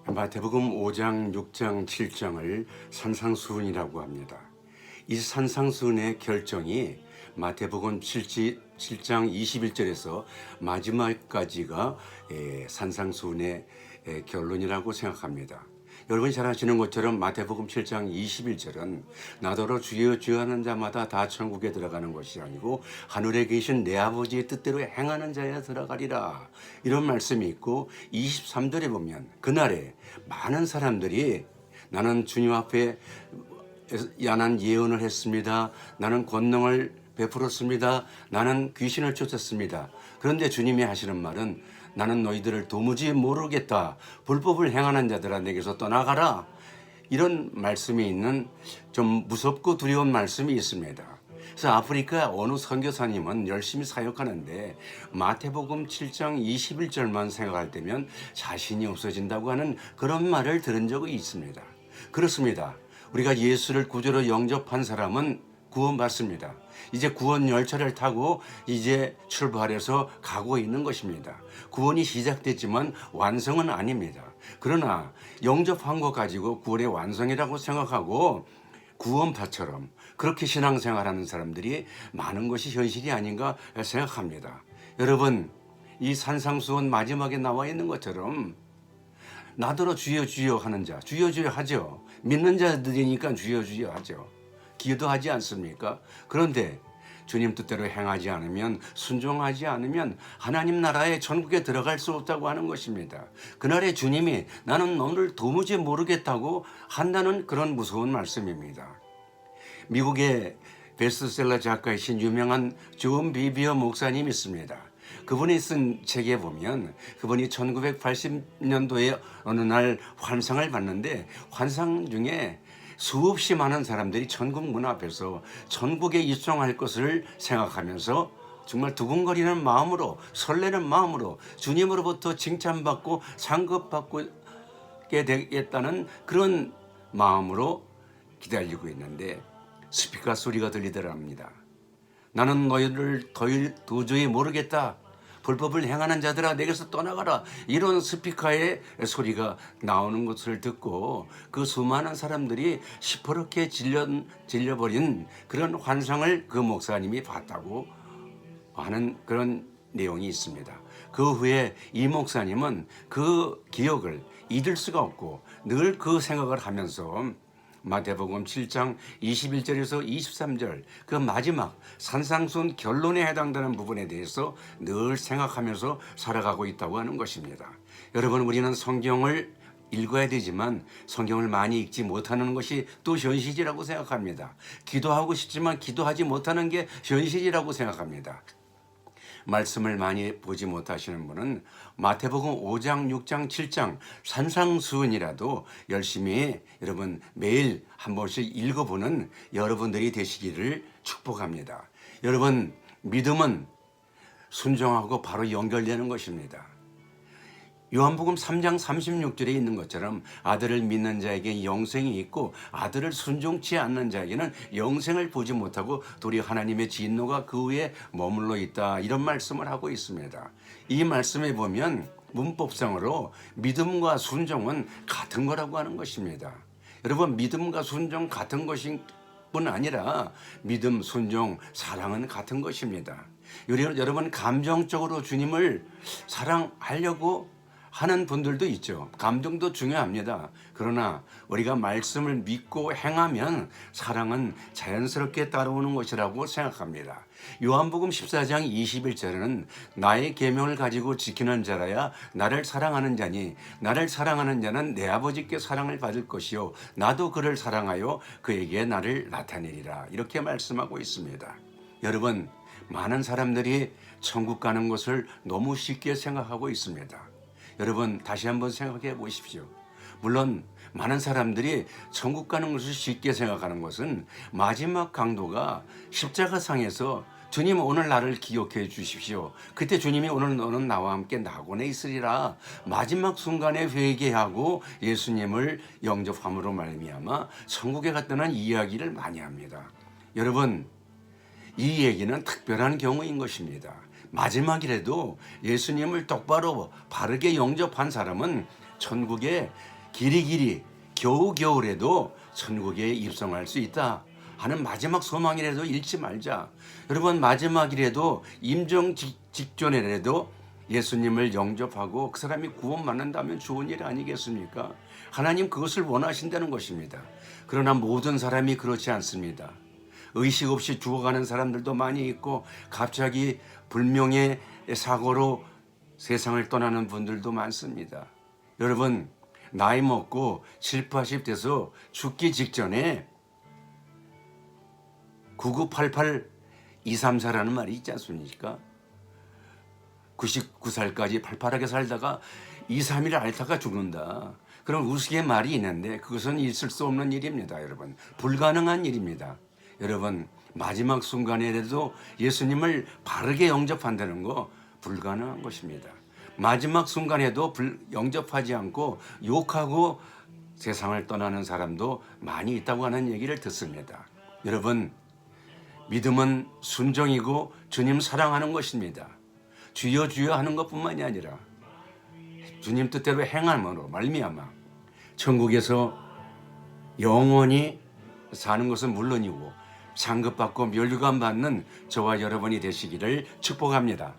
마태복음 5장, 6장, 7장을 산상수훈이라고 합니다. 이 산상수훈의 결정이 마태복음 7장 21절에서 마지막까지가 산상수훈의 결론이라고 생각합니다. 여러분이 잘 아시는 것처럼 마태복음 7장 21절은 나더러 주여 주여 하는 자마다 다 천국에 들어가는 것이 아니고 하늘에 계신 내 아버지의 뜻대로 행하는 자야 들어가리라, 이런 말씀이 있고, 23절에 보면 그날에 많은 사람들이 나는 주님 앞에 야난 예언을 했습니다, 나는 권능을 베풀었습니다, 나는 귀신을 쫓았습니다. 그런데 주님이 하시는 말은 나는 너희들을 도무지 모르겠다, 불법을 행하는 자들아 내게서 떠나가라, 이런 말씀이 있는 좀 무섭고 두려운 말씀이 있습니다. 그래서 아프리카 어느 선교사님은 열심히 사역하는데 마태복음 7장 21절만 생각할 때면 자신이 없어진다고 하는 그런 말을 들은 적이 있습니다. 그렇습니다. 우리가 예수를 구주로 영접한 사람은 구원받습니다. 이제 구원 열차를 타고 이제 출발해서 가고 있는 것입니다. 구원이 시작됐지만 완성은 아닙니다. 그러나 영접한 것 가지고 구원의 완성이라고 생각하고 구원파처럼 그렇게 신앙생활하는 사람들이 많은 것이 현실이 아닌가 생각합니다. 여러분, 이 산상수훈 마지막에 나와 있는 것처럼 나더러 주여 주여 하는 자, 주여 주여 하죠. 믿는 자들이니까 주여 주여 하죠. 기도하지 않습니까? 그런데 주님 뜻대로 행하지 않으면, 순종하지 않으면 하나님 나라의 천국에 들어갈 수 없다고 하는 것입니다. 그날에 주님이 나는 너를 도무지 모르겠다고 한다는 그런 무서운 말씀입니다. 미국의 베스트셀러 작가이신 유명한 존 비비어 목사님이 있습니다. 그분이 쓴 책에 보면 그분이 1980년도에 어느 날 환상을 봤는데, 환상 중에 수없이 많은 사람들이 천국 문 앞에서 천국에 입성할 것을 생각하면서 정말 두근거리는 마음으로, 설레는 마음으로 주님으로부터 칭찬받고 상급받게 되겠다는 그런 마음으로 기다리고 있는데 스피커 소리가 들리더랍니다. 나는 너희를 도저히 모르겠다, 불법을 행하는 자들아 내게서 떠나가라, 이런 스피커의 소리가 나오는 것을 듣고 그 수많은 사람들이 시퍼렇게 질려버린 그런 환상을 그 목사님이 봤다고 하는 그런 내용이 있습니다. 그 후에 이 목사님은 그 기억을 잊을 수가 없고 늘 그 생각을 하면서 마태복음 7장 21절에서 23절 그 마지막 산상수훈 결론에 해당되는 부분에 대해서 늘 생각하면서 살아가고 있다고 하는 것입니다. 여러분, 우리는 성경을 읽어야 되지만 성경을 많이 읽지 못하는 것이 또 현실이라고 생각합니다. 기도하고 싶지만 기도하지 못하는 게 현실이라고 생각합니다. 말씀을 많이 보지 못하시는 분은 마태복음 5장, 6장, 7장 산상수훈이라도 열심히 여러분 매일 한 번씩 읽어보는 여러분들이 되시기를 축복합니다. 여러분, 믿음은 순종하고 바로 연결되는 것입니다. 요한복음 3장 36절에 있는 것처럼 아들을 믿는 자에게 영생이 있고 아들을 순종치 않는 자에게는 영생을 보지 못하고 도리어 하나님의 진노가 그 위에 머물러 있다, 이런 말씀을 하고 있습니다. 이 말씀에 보면 문법상으로 믿음과 순종은 같은 거라고 하는 것입니다. 여러분, 믿음과 순종 같은 것인 뿐 아니라 믿음, 순종, 사랑은 같은 것입니다. 여러분, 감정적으로 주님을 사랑하려고 하는 분들도 있죠. 감동도 중요합니다. 그러나 우리가 말씀을 믿고 행하면 사랑은 자연스럽게 따라오는 것이라고 생각합니다. 요한복음 14장 21절에는 나의 계명을 가지고 지키는 자라야 나를 사랑하는 자니 나를 사랑하는 자는 내 아버지께 사랑을 받을 것이요 나도 그를 사랑하여 그에게 나를 나타내리라, 이렇게 말씀하고 있습니다. 여러분, 많은 사람들이 천국 가는 것을 너무 쉽게 생각하고 있습니다. 여러분, 다시 한번 생각해 보십시오. 물론 많은 사람들이 천국 가는 것을 쉽게 생각하는 것은 마지막 강도가 십자가상에서 주님 오늘 나를 기억해 주십시오, 그때 주님이 오늘 너는 나와 함께 낙원에 있으리라, 마지막 순간에 회개하고 예수님을 영접함으로 말미암아 천국에 갔다는 이야기를 많이 합니다. 여러분, 이 얘기는 특별한 경우인 것입니다. 마지막이라도 예수님을 똑바로 바르게 영접한 사람은 천국에 길이길이 겨우겨우라도 천국에 입성할 수 있다 하는 마지막 소망이라도 잃지 말자. 여러분, 마지막이라도 임종 직전이라도 예수님을 영접하고 그 사람이 구원받는다면 좋은 일 아니겠습니까? 하나님 그것을 원하신다는 것입니다. 그러나 모든 사람이 그렇지 않습니다. 의식 없이 죽어가는 사람들도 많이 있고 갑자기 불명의 사고로 세상을 떠나는 분들도 많습니다. 여러분, 나이 먹고 7, 80 돼서 죽기 직전에 9988 234라는 말이 있지 않습니까? 99살까지 팔팔하게 살다가 2, 3일 앓다가 죽는다. 그런 우스개 말이 있는데 그것은 있을 수 없는 일입니다. 여러분, 불가능한 일입니다. 여러분, 마지막 순간에라도 예수님을 바르게 영접한다는 거 불가능한 것입니다. 마지막 순간에도 영접하지 않고 욕하고 세상을 떠나는 사람도 많이 있다고 하는 얘기를 듣습니다. 여러분, 믿음은 순종이고 주님 사랑하는 것입니다. 주여 주여 하는 것뿐만이 아니라 주님 뜻대로 행함으로 말미암아 천국에서 영원히 사는 것은 물론이고 상급받고 멸류관 받는 저와 여러분이 되시기를 축복합니다.